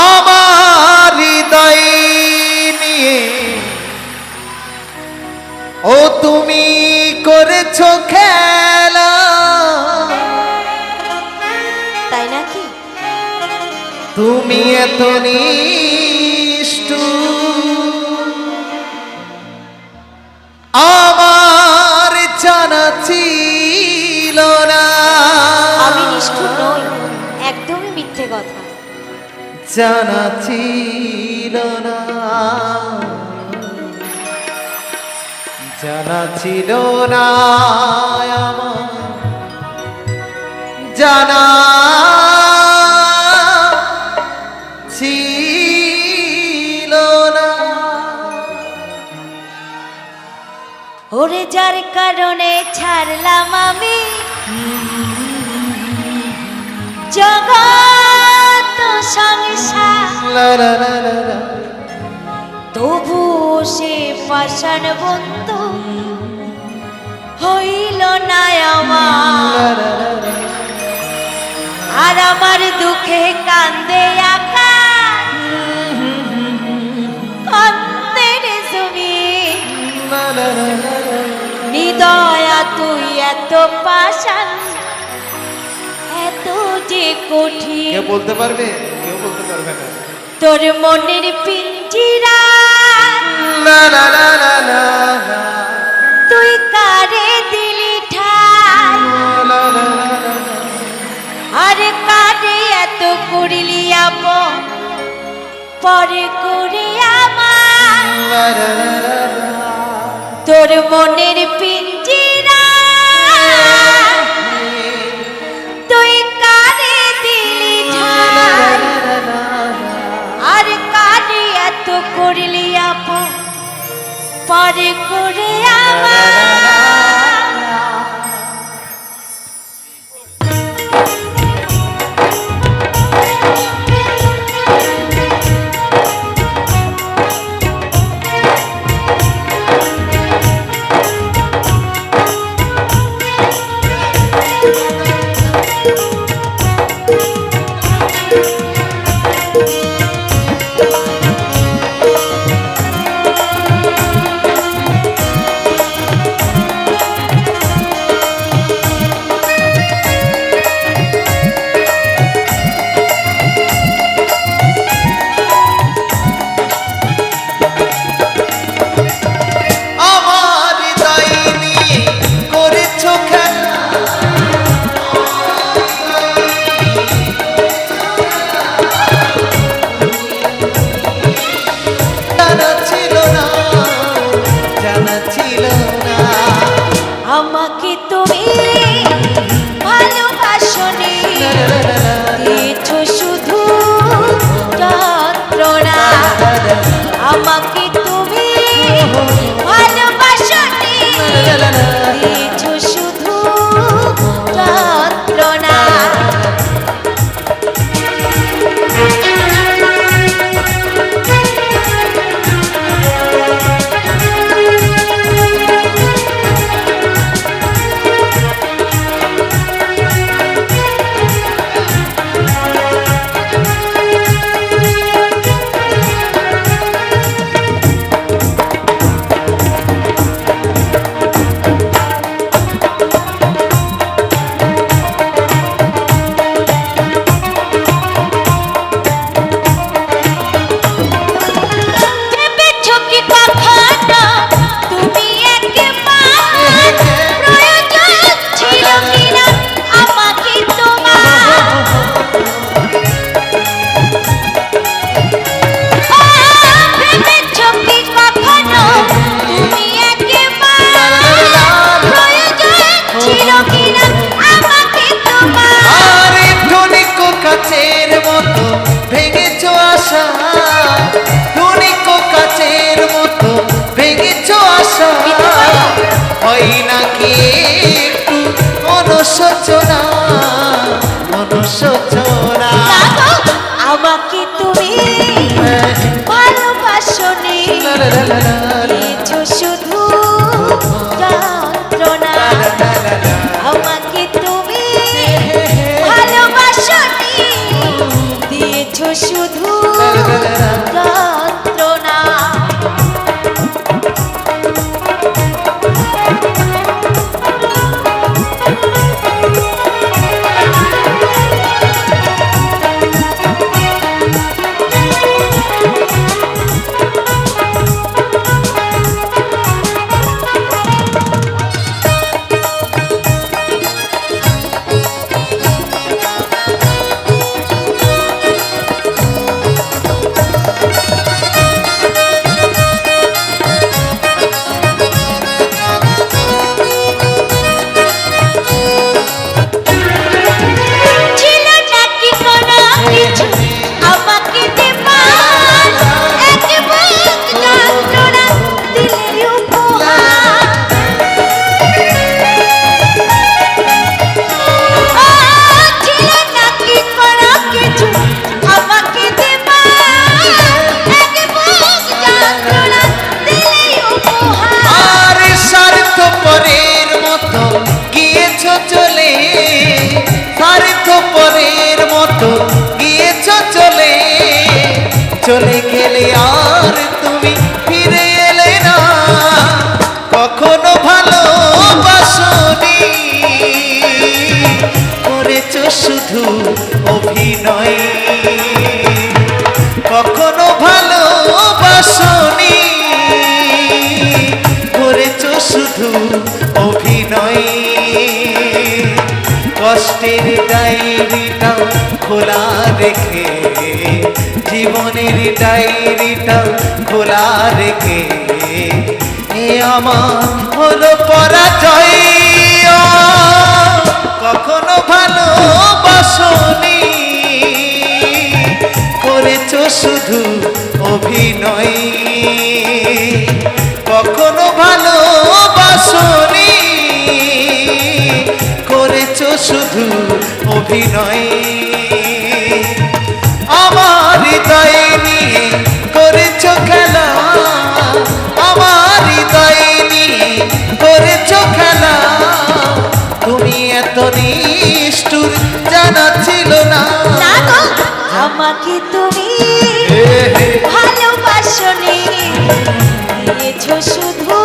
আমার হৃদয় নিয়ে ও তুমি করেছো খেলা, তাই নাকি? তুমি এত নিষ্ঠুর আমার জানা ছিল না। আমি নিষ্ঠুর নই, একদমই মিথ্যে কথা। জানা ছিল না, জানা ছিল না আমার, জানা ছিল না। ওরে যার কারণে ছাড়লাম আমি জগৎ সংসার, লা লা লা লা লা। তবু সে পাষাণ বন্ধু হইল না আমার। আর আমার দুঃখে কান্দে আকাশ, কান্দের জমিন। হৃদয়া তুই এত পাষাণ, এত যে কঠিন। কেউ বলতে পারবে? কেউ বলতে পারবে না। তোর মনের পিঞ্জিরা লা লা লা লা লা লা। তুই কারে দিলি ঠাই, লা লা লা লা লা। আরে কারে এত করিলি আপন, পরে করে আমার। লা লা লা লা লা। তোর মনের পিঞ্জিরা তুই কারে দিলি ঠাই, আর কারে এত করিলি আপন, পরে করে আমার। আমাকে তুমি ভালোবাসনি, দিয়েছো শুধু যন্ত্রণা। আমাকে তুমি ভালোবাসনি, দিয়েছো শুধু যন্ত্রণা। হয় নাকি একটু অনুশোচনা, অনুশোচনা। আমাকে তুমি ভালোবাসনি, দিয়েছো শুধু যন্ত্রণা। আমাকে তুমি ভালোবাসনি, দিয়েছো শুধু যন্ত্রণা। ছিল নাকি কোনো কিছু আমাকে দেবার, এক বুক যন্ত্রণা দিলে উপহার। ছিল নাকি কোনো কিছু আমাকে দেবার, এক বুক যন্ত্রণা দিলে উপহার। আর স্বার্থপরের মতো গিয়েছ চলে, স্বার্থপরের মতো গিয়েছ চলে, চলে গেলে আর তুমি ফিরে এলে না, কখনো ভালোবাসনি, করেছ শুধু অভিনয়, কখনো ভালোবাসনি, করেছ শুধু অভিনয়। কষ্টের ডায়েরিটা খোলা রেখে, জীবনের ডায়েরিটা খোলা রেখে, এ আমার হলো পরাজয়। কখনো ভালোবাসনি, করেছ শুধু অভিনয়, কখনো ভালোবাসনি, করেছ শুধু অভিনয়। আমার হৃদয় নিয়ে করেছ খেলা, আমার হৃদয় নিয়ে করেছ খেলা, তুমি এত নিষ্ঠুর জানা ছিল না। না গো, আমাকে তুমি ভালোবাসনি, দিয়েছো শুধু